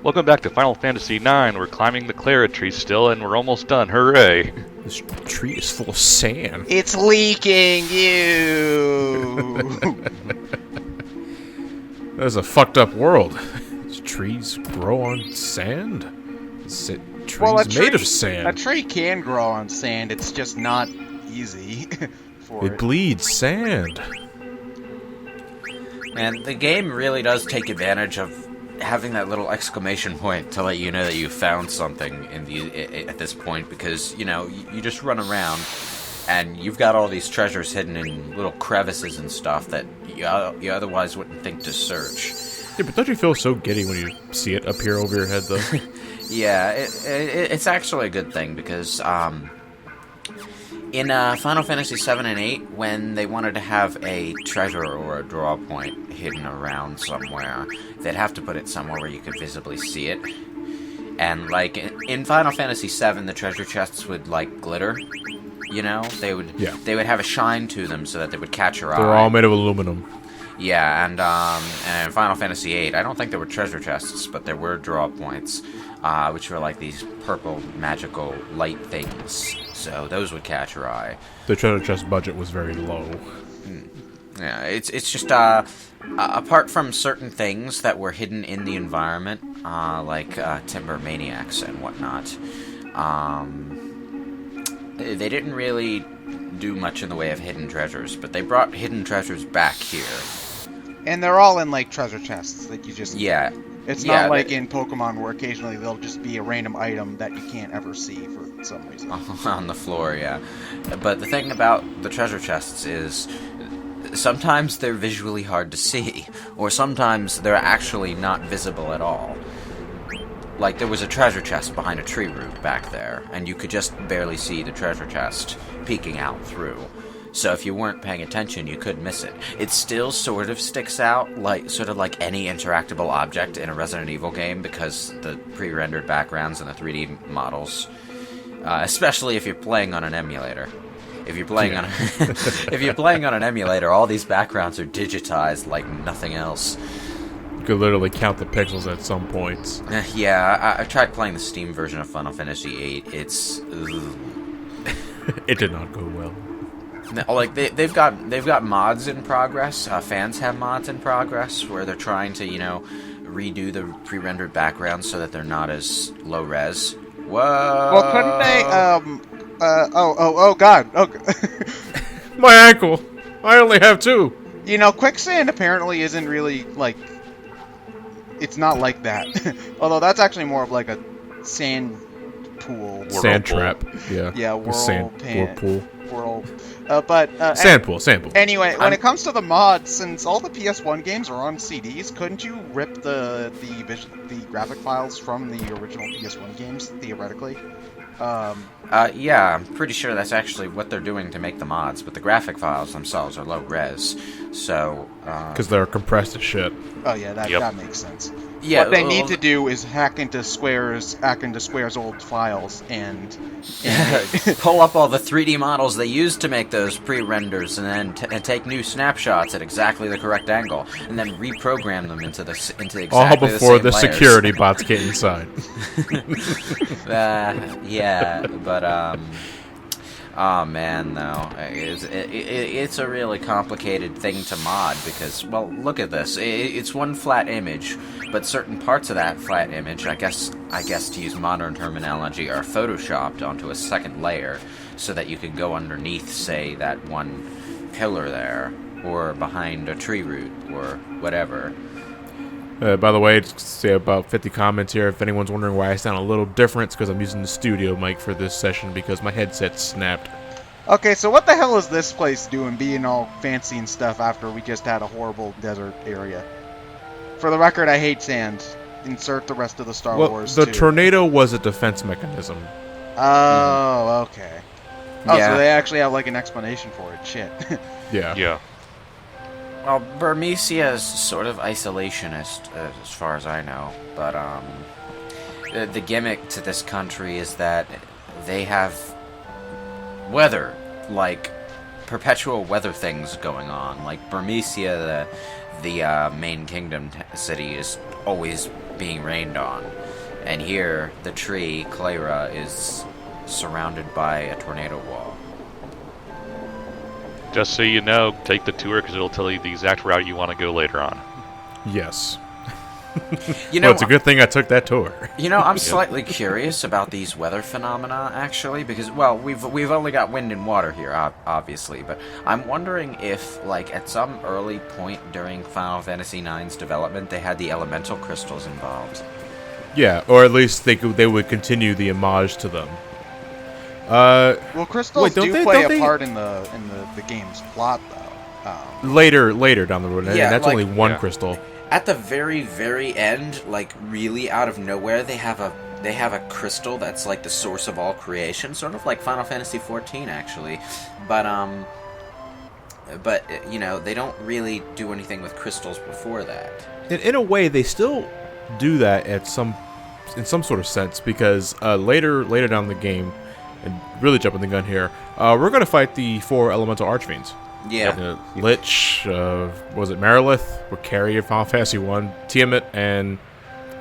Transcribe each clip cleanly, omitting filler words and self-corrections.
Welcome back to Final Fantasy IX. We're climbing the Cleyra tree still, and we're almost done. Hooray! This tree is full of sand. It's leaking, you! That is a fucked up world. These trees grow on sand? Trees made of sand. A tree can grow on sand, it's just not easy for It bleeds sand. Man, the game really does take advantage of having that little exclamation point to let you know that you found something at this point, because, you know, you just run around and you've got all these treasures hidden in little crevices and stuff that you otherwise wouldn't think to search. Yeah, but don't you feel so giddy when you see it up here over your head, though? Yeah, it's actually a good thing, because in Final Fantasy 7 and 8, when they wanted to have a treasure or a draw point hidden around somewhere, they'd have to put it somewhere where you could visibly see it. And, like, in Final Fantasy 7, the treasure chests would, like, glitter, you know? They would have a shine to them so that they would catch your eye. They're all made of aluminum. Yeah, and in Final Fantasy 8, I don't think there were treasure chests, but there were draw points, which were like these purple magical light things. So those would catch your eye. The treasure chest budget was very low. Yeah, it's just apart from certain things that were hidden in the environment, like timber maniacs and whatnot, they didn't really do much in the way of hidden treasures, but they brought hidden treasures back here. And they're all in, like, treasure chests that you just... Yeah. It's not like in Pokemon where occasionally they'll just be a random item that you can't ever see for some reason. On the floor, yeah. But the thing about the treasure chests is sometimes they're visually hard to see, or sometimes they're actually not visible at all. Like, there was a treasure chest behind a tree root back there, and you could just barely see the treasure chest peeking out through. So if you weren't paying attention, you could miss it. It still sort of sticks out, like sort of like any interactable object in a Resident Evil game, because the pre-rendered backgrounds and the 3D models, especially if you're playing on an emulator. If you're playing on if you're playing on an emulator, all these backgrounds are digitized like nothing else. You could literally count the pixels at some points. Yeah, I tried playing the Steam version of Final Fantasy VIII. It's It did not go well. Like they've got mods in progress. Fans have mods in progress where they're trying to, you know, redo the pre-rendered backgrounds so that they're not as low res. Whoa! Well, couldn't they? Oh God! Oh. My ankle. I only have two. You know, quicksand apparently isn't really like. It's not like that. Although that's actually more of like a sand pool. Sand trap. Yeah. Yeah, whirlpool. Sand pool. Anyway, when it comes to the mods, since all the PS1 games are on CDs, couldn't you rip the graphic files from the original PS1 games theoretically? Yeah, I'm pretty sure that's actually what they're doing to make the mods, but the graphic files themselves are low res, so because they're compressed as shit. Oh yeah, that makes sense. Yeah, what they need to do is hack into Square's old files and pull up all the 3D models they used to make those pre-renders, and then and take new snapshots at exactly the correct angle, and then reprogram them into exactly all before the the same security bots get inside. Yeah, but oh man, though, it's a really complicated thing to mod because, well, look at this. It's one flat image, but certain parts of that flat image, I guess to use modern terminology, are photoshopped onto a second layer so that you can go underneath, say, that one pillar there, or behind a tree root, or whatever. By the way, just say about 50 comments here. If anyone's wondering why I sound a little different, it's because I'm using the studio mic for this session because my headset snapped. Okay, so what the hell is this place doing being all fancy and stuff after we just had a horrible desert area? For the record, I hate sand. Insert the rest of the Star Wars, the too. tornado was a defense mechanism. Oh, okay. Oh, Yeah. so they actually have, like, an explanation for it. Shit. Yeah. Well, Burmecia is sort of isolationist, as far as I know, but the gimmick to this country is that they have weather like perpetual weather things going on. Like Burmecia, the main kingdom city, is always being rained on. And here, the tree, Cleyra, is surrounded by a tornado wall. Just so you know, take the tour because it'll tell you the exact route you want to go later on. Yes. You know, Well, it's a good thing I took that tour. You know, I'm slightly curious about these weather phenomena, actually, because, well, we've only got wind and water here, obviously, but I'm wondering if, like, at some early point during Final Fantasy IX's development, they had the elemental crystals involved. Yeah, or at least they would continue the homage to them. Well, crystals Wait, do don't play they- a part in the game's plot, though. Later down the road, and Yeah, that's like- only one Yeah. crystal. At the very, very end, like, really out of nowhere, they have a crystal that's, like, the source of all creation, sort of like Final Fantasy XIV, actually. But, you know, they don't really do anything with crystals before that. In a way, they still do that in some sort of sense, because later down the game, and really jumping the gun here, we're going to fight the 4 elemental archfiends. Yeah. Lich, was it Marilith, or Carrier, Final Fantasy 1, Tiamat, and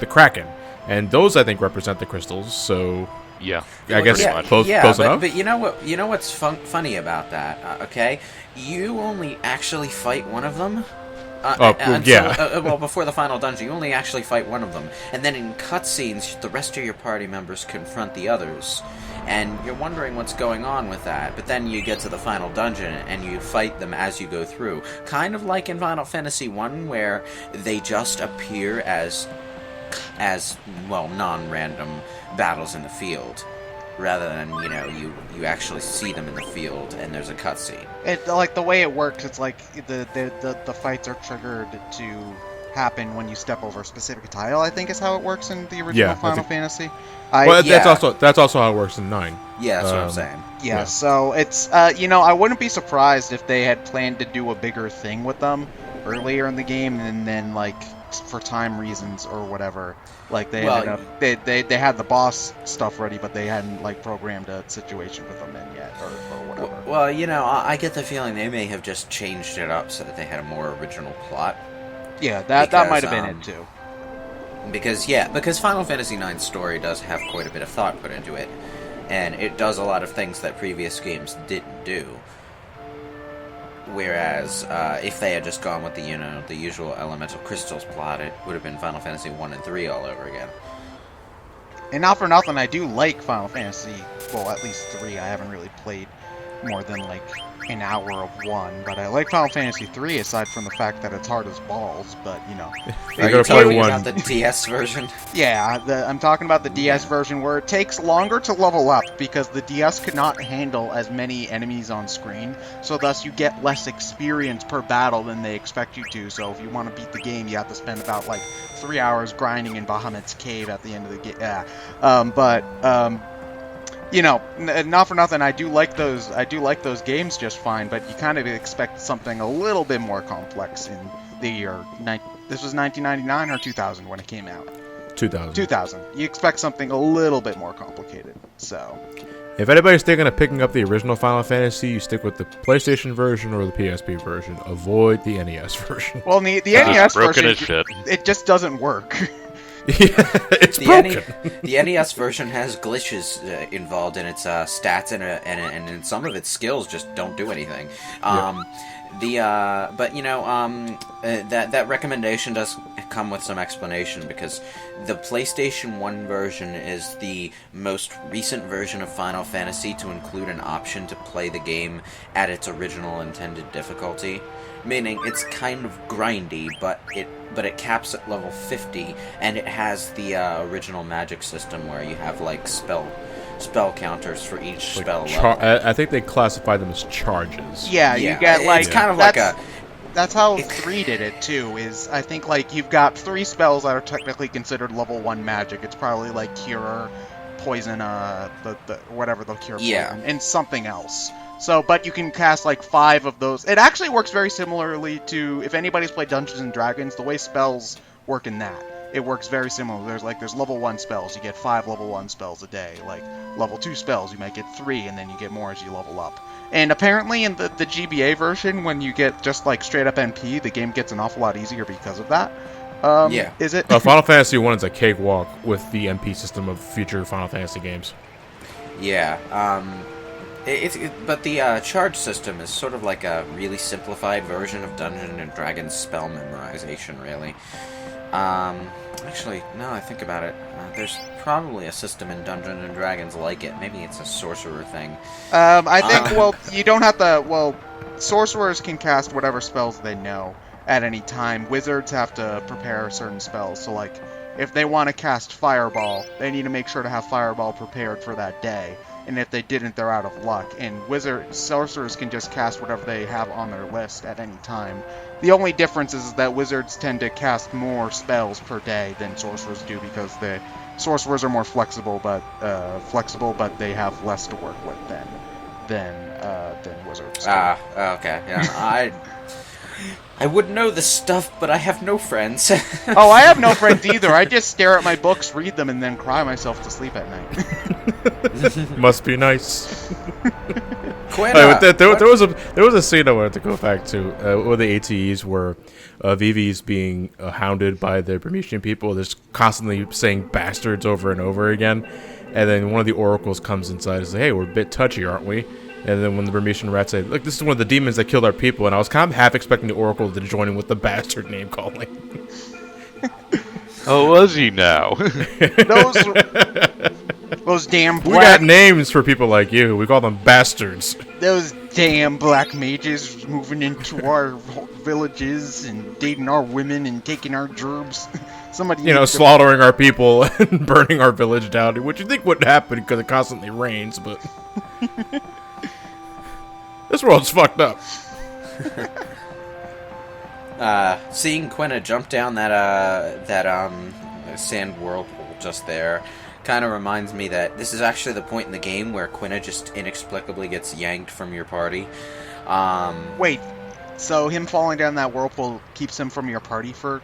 the Kraken. And those, I think, represent the crystals, so Yeah. I guess pretty much. close but, enough. But you know what? You know what's funny about that? Okay, you only actually fight one of them. Well, before the final dungeon, you only actually fight one of them, and then in cutscenes, the rest of your party members confront the others, and you're wondering what's going on with that. But then you get to the final dungeon, and you fight them as you go through, kind of like in Final Fantasy 1, where they just appear as well, non-random battles in the field, rather than, you know, you actually see them in the field and there's a cutscene. It, like, the way it works, it's like the fights are triggered to happen when you step over a specific tile, I think is how it works in the original Final Fantasy. Well, yeah. that's also how it works in 9. Yeah, that's what I'm saying. Yeah, so it's, you know, I wouldn't be surprised if they had planned to do a bigger thing with them earlier in the game, and then, like, for time reasons or whatever, like, they ended up, they had the boss stuff ready, but they hadn't, like, programmed a situation with them in yet, or whatever. Well, you know, I get the feeling they may have just changed it up so that they had a more original plot. Yeah, that might have been it, too. Because Final Fantasy IX's story does have quite a bit of thought put into it, and it does a lot of things that previous games didn't do. Whereas, if they had just gone with the usual elemental crystals plot, it would have been Final Fantasy 1 and 3 all over again. And not for nothing, I do like Final Fantasy, well, at least 3. I haven't really played more than, like, an hour of 1, but I like Final Fantasy 3 aside from the fact that it's hard as balls, but, you know. Are you talking about the DS version? Yeah, I'm talking about the DS version where it takes longer to level up because the DS could not handle as many enemies on screen, so thus you get less experience per battle than they expect you to. So if you want to beat the game, you have to spend about, like, 3 hours grinding in Bahamut's cave at the end of the game. Yeah. You know, not for nothing, I do like those games just fine, but you kind of expect something a little bit more complex in the year. This was 1999 or 2000 when it came out. 2000. 2000. You expect something a little bit more complicated. So, if anybody's thinking of picking up the original Final Fantasy, you stick with the PlayStation version or the PSP version. Avoid the NES version. well, the NES broken version, as shit. it just doesn't work. It's broken. The NES version has glitches involved in its stats, and some of its skills just don't do anything. But you know, that recommendation does come with some explanation, because the PlayStation 1 version is the most recent version of Final Fantasy to include an option to play the game at its original intended difficulty, meaning it's kind of grindy, but it caps at level 50, and it has the original magic system where you have, like, spell counters for each spell level. I think they classify them as charges. Yeah, you get, like, it's kind of like a... That's how 3 did it, too, is, I think, like, you've got 3 spells that are technically considered level 1 magic. It's probably, like, Cure, Poison, whatever they'll cure poison, and something else. So, but you can cast, like, 5 of those. It actually works very similarly to, if anybody's played Dungeons & Dragons, the way spells work in that it works very similar. There's level 1 spells. You get 5 level 1 spells a day. Like level 2 spells, you might get 3, and then you get more as you level up. And apparently in the GBA version, when you get just like straight up MP, the game gets an awful lot easier because of that. Yeah. Is it? Final Fantasy 1 is a cakewalk with the MP system of future Final Fantasy games. Yeah. But the charge system is sort of like a really simplified version of Dungeons and Dragons spell memorization, really. Actually, now I think about it, there's probably a system in Dungeons and Dragons like it. Maybe it's a sorcerer thing. I think, well, you don't have to, well, sorcerers can cast whatever spells they know at any time. Wizards have to prepare certain spells, so like, if they want to cast Fireball, they need to make sure to have Fireball prepared for that day. And if they didn't, they're out of luck. And sorcerers can just cast whatever they have on their list at any time. The only difference is that wizards tend to cast more spells per day than sorcerers do, because the sorcerers are more flexible, but they have less to work with than wizards. Okay, yeah. I would know this stuff, but I have no friends. Oh, I have no friends either. I just stare at my books, read them, and then cry myself to sleep at night. Must be nice. Quinn, there was a scene I wanted to go back to where the ATEs were Vivi's being hounded by the Promethean people. They're just constantly saying bastards over and over again, and then one of the oracles comes inside and says, "Hey, we're a bit touchy, aren't we?" And then when the Promethean rats say, "Look, this is one of the demons that killed our people," and I was kind of half expecting the oracle to join in with the bastard name calling. Oh, was he now? Those damn We got names for people like you. We call them bastards. Those damn black mages moving into our villages and dating our women and taking our gerbs. Somebody, slaughtering our people and burning our village down, which you think wouldn't happen because it constantly rains, but this world's fucked up. Seeing Quinna jump down that sand whirlpool just there kind of reminds me that this is actually the point in the game where Quinna just inexplicably gets yanked from your party. Wait, so him falling down that whirlpool keeps him from your party for...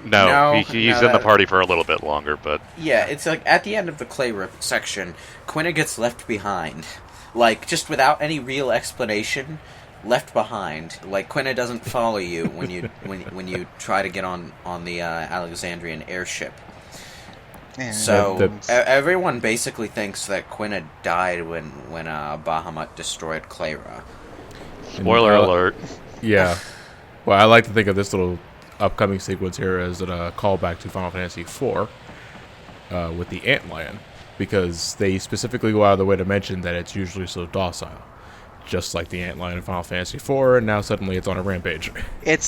No, he's in the party for a little bit longer, but... Yeah, it's like at the end of the Cleyra section, Quinna gets left behind. Like, just without any real explanation, left behind. Like, Quinna doesn't follow you when you try to get on the Alexandrian airship. So everyone basically thinks that Quinna died when Bahamut destroyed Cleyra. Spoiler alert. Yeah. Well, I like to think of this little upcoming sequence here as a callback to Final Fantasy IV with the antlion, because they specifically go out of the way to mention that it's usually so docile, just like the antlion in Final Fantasy IV, and now suddenly it's on a rampage. It's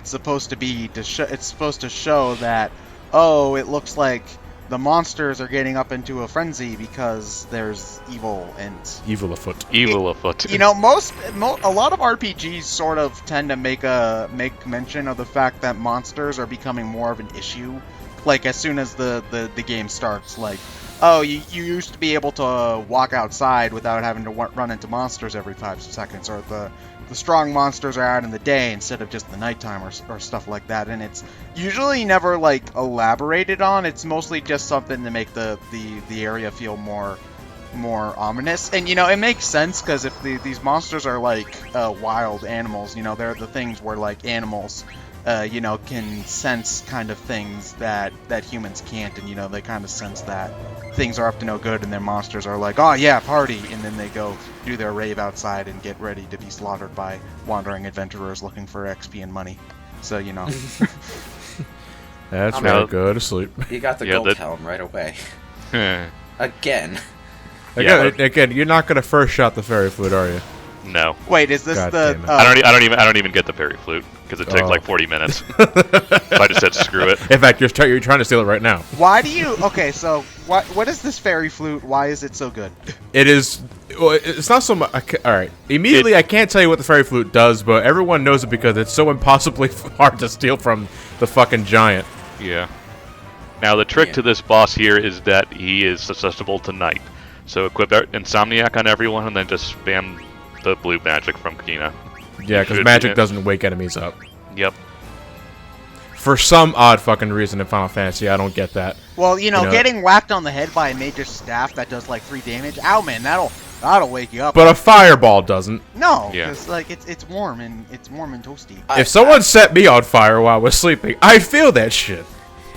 supposed to be it's supposed to show that, oh, it looks like the monsters are getting up into a frenzy because there's evil afoot. Evil afoot. A lot of RPGs sort of tend to make mention of the fact that monsters are becoming more of an issue. Like, as soon as the game starts, like, oh, you used to be able to walk outside without having to run into monsters every 5 seconds, or the strong monsters are out in the day instead of just the nighttime, or stuff like that. And it's usually never like elaborated on. It's mostly just something to make the area feel more ominous. And it makes sense, because if these monsters are like wild animals, they're the things where like animals can sense kind of things that humans can't, and they kind of sense that things are up to no good, and then monsters are like, oh yeah, party, and then they go do their rave outside and get ready to be slaughtered by wandering adventurers looking for XP and money. So That's right. Go to sleep. You got the gold helm right away. Again, you're not gonna first shot the fairy flute, are you? No. Wait, is this I don't even get the fairy flute because it takes like 40 minutes. So I just said screw it. In fact, you're trying to steal it right now. Why do you? Okay, so what is this fairy flute? Why is it so good? It is. Well, it's not so much. All right. Immediately, I can't tell you what the fairy flute does, but everyone knows it because it's so impossibly hard to steal from the fucking giant. Yeah. Now the trick to this boss here is that he is susceptible to night. So equip Insomniac on everyone, and then just spam the blue magic from Kina. Yeah, because magic doesn't wake enemies up. Yep. for some odd fucking reason in Final Fantasy. I don't get that. Well, You know- getting whacked on the head by a major staff that does like 3 damage. Ow, man, that'll wake you up. But a fireball doesn't. no, Yeah. because like it's warm and toasty. If someone set me on fire while I was sleeping, I'd feel that shit.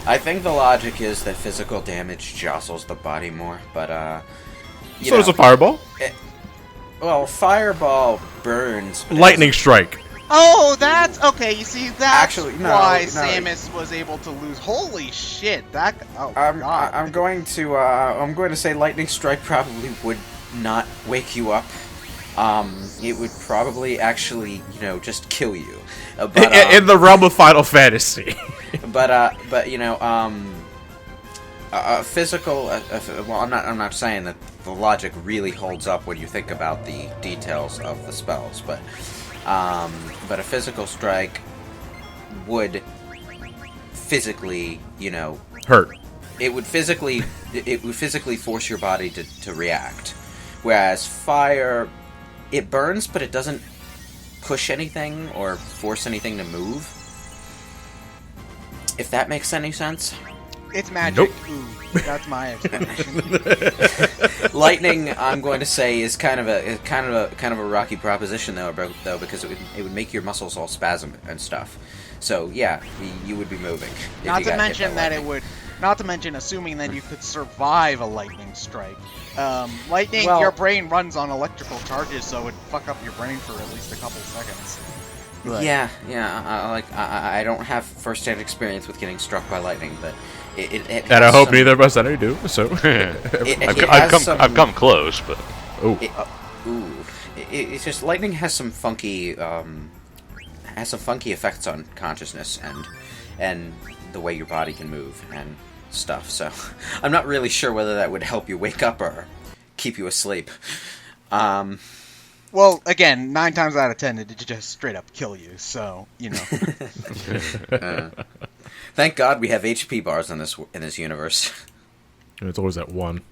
I think the logic is that physical damage jostles the body more, but you So know, does a fireball. well, fireball burns. but it Lightning strike. Oh, that's okay. You see, that's Actually, no, why no. Samus was able to lose. Holy shit! That God. I'm going to say lightning strike probably would not wake you up. It would probably actually, just kill you. But In the realm of Final Fantasy. but physical. Well, I'm not saying that the logic really holds up when you think about the details of the spells, but a physical strike would physically, Hurt. it would physically force your body to react, whereas fire, it burns, but it doesn't push anything or force anything to move. If that makes any sense. It's magic. Nope. Ooh, that's my explanation. Lightning, I'm going to say, is kind of a rocky proposition though, because it would make your muscles all spasm and stuff. So yeah, you would be moving. if Not you to got hit mention by that it lightning. would. Not to mention, assuming that you could survive a lightning strike. Lightning, Well- your brain runs on electrical charges, so it would fuck up your brain for at least a couple seconds. But- Yeah. I don't have first-hand experience with getting struck by lightning, but it And I has hope some- neither of us any do. So. I've come close, but Oh. It's just lightning has some funky effects on consciousness and the way your body can move and stuff. So I'm not really sure whether that would help you wake up or keep you asleep. Well, again, 9 times out of 10, it just straight up kill you. So Thank God we have HP bars in this universe. It's always that one.